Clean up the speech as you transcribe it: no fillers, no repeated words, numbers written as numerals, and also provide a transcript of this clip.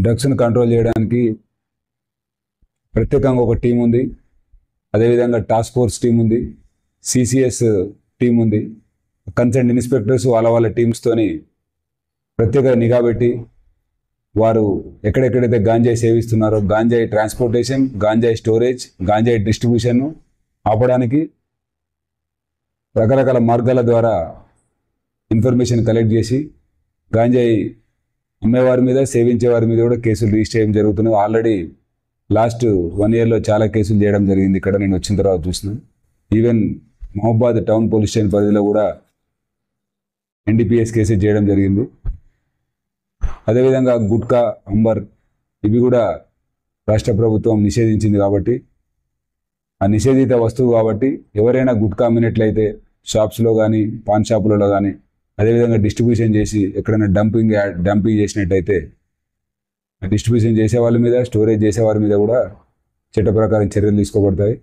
డ్రగ్స్ను control చేయడానికి ప్రత్యేకంగా ఒక టీం ఉంది. అదేవిధంగా టాస్క్ ఫోర్స్ టీం ఉంది, సిసిఎస్ టీం ఉంది. కన్సర్న్ ఇన్స్పెక్టర్స్ వాళ్ళ టీమ్స్తోని ప్రత్యేక నిఘా పెట్టి వారు ఎక్కడెక్కడైతే గాంజాయి సేవిస్తున్నారో గాంజాయి ట్రాన్స్పోర్టేషన్, గాంజాయి స్టోరేజ్, గాంజాయి డిస్ట్రిబ్యూషన్ను ఆపడానికి రకరకాల మార్గాల ద్వారా ఇన్ఫర్మేషన్ కలెక్ట్ చేసి గాంజాయి అమ్మేవారి మీద, సేవించే వారి మీద కూడా కేసులు రిజిస్టర్ చేయడం జరుగుతుంది. ఆల్రెడీ లాస్ట్ 1 yearలో చాలా కేసులు చేయడం జరిగింది. ఇక్కడ నేను వచ్చిన తర్వాత చూసినాను. ఈవెన్ మహబాద్ టౌన్ పోలీస్ స్టేషన్ పరిధిలో కూడా NDPS కేసెస్ చేయడం జరిగింది. అదేవిధంగా గుట్కా, అంబర్ ఇవి కూడా రాష్ట్ర ప్రభుత్వం నిషేధించింది కాబట్టి, ఆ నిషేధిత వస్తువు కాబట్టి ఎవరైనా గుట్కా అమ్మినట్లయితే షాప్స్లో కానీ, పాన్ షాపులలో కానీ, అదేవిధంగా డిస్ట్రిబ్యూషన్ చేసి ఎక్కడైనా డంపింగ్ చేసినట్టయితే డిస్ట్రిబ్యూషన్ చేసే వాళ్ళ మీద, స్టోరేజ్ చేసే వారి మీద కూడా చట్ట ప్రకారం చర్యలు తీసుకోబడతాయి.